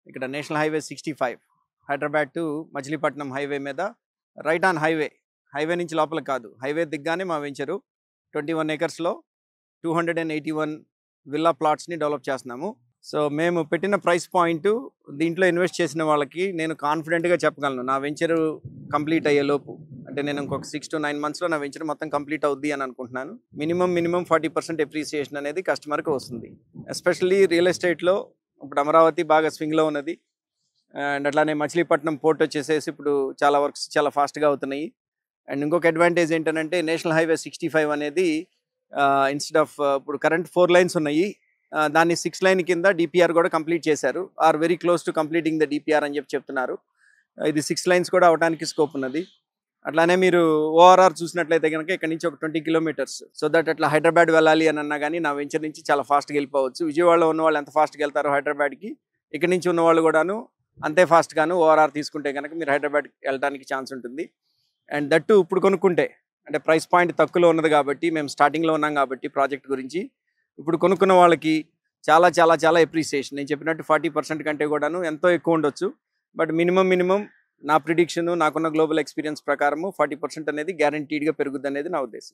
ఇక్కడ national highway 65 Hyderabad to Machilipatnam highway మీద right on highway నుంచి లోపల కాదు, హైవే దిగ్గానే మా వెంచరు 21 ఏకర్స్లో 281 విల్లా ప్లాట్స్ని డెవలప్ చేస్తున్నాము. సో మేము పెట్టిన ప్రైస్ పాయింట్ దీంట్లో ఇన్వెస్ట్ చేసిన వాళ్ళకి నేను కాన్ఫిడెంట్గా చెప్పగలను, నా వెంచరు కంప్లీట్ అయ్యే లోపు, అంటే నేను ఇంకొక 6 to 9 monthsలో నా వెంచర్ మొత్తం కంప్లీట్ అవుద్ది అని అనుకుంటున్నాను. మినిమం 40% ఎప్రిసియేషన్ అనేది కస్టమర్కి వస్తుంది. ఎస్పెషల్లీ రియల్ ఎస్టేట్లో ఇప్పుడు అమరావతి బాగా స్వింగ్లో ఉన్నది, అండ్ అట్లానే మచిలీపట్నం పోర్ట్ వచ్చేసేసి ఇప్పుడు చాలా వర్క్స్ చాలా ఫాస్ట్గా అవుతున్నాయి. అండ్ ఇంకొక అడ్వాంటేజ్ ఏంటంటే నేషనల్ హైవే 65 అనేది ఇన్స్టెడ్ ఆఫ్ ఇప్పుడు కరెంట్ 4 lanes ఉన్నాయి, దాన్ని 6 lane కింద డిపిఆర్ కూడా కంప్లీట్ చేశారు, are very close to completing the DPR అని చెప్తున్నారు. ఇది 6 lanes కూడా అవడానికి స్కోప్ ఉన్నది. అట్లానే మీరు ఓఆర్ఆర్ చూసినట్లయితే కనుక ఇక్కడ నుంచి ఒక 20 kilometers, సో దట్ అట్లా హైదరాబాద్ వెళ్ళాలి అని అన్నా కానీ నా వెంచర్ నుంచి చాలా ఫాస్ట్గా వెళ్ళిపోవచ్చు. విజయవాడలో ఉన్న వాళ్ళు ఎంత ఫాస్ట్గా వెళ్తారో హైదరాబాద్కి, ఇక్కడ నుంచి ఉన్న వాళ్ళు కూడాను అంతే ఫాస్ట్గాను ఓఆర్ఆర్ తీసుకుంటే కనుక మీరు హైదరాబాద్ వెళ్ళడానికి ఛాన్స్ ఉంటుంది. అండ్ దట్టు ఇప్పుడు కొనుక్కుంటే, అంటే ప్రైస్ పాయింట్ తక్కువలో ఉన్నది కాబట్టి, మేము స్టార్టింగ్లో ఉన్నాం కాబట్టి ప్రాజెక్ట్ గురించి, ఇప్పుడు కొనుక్కున్న వాళ్ళకి చాలా చాలా చాలా ఎప్రిసియేషన్, నేను చెప్పినట్టు 40% కంటే కూడాను ఎంతో ఎక్కువ ఉండొచ్చు. బట్ మినిమం నా ప్రిడిక్షన్, నాకున్న గ్లోబల్ ఎక్స్పీరియన్స్ ప్రకారము 40% అనేది గ్యారంటీడ్గా పెరుగుద్ది అనేది నా ఉద్దేశం.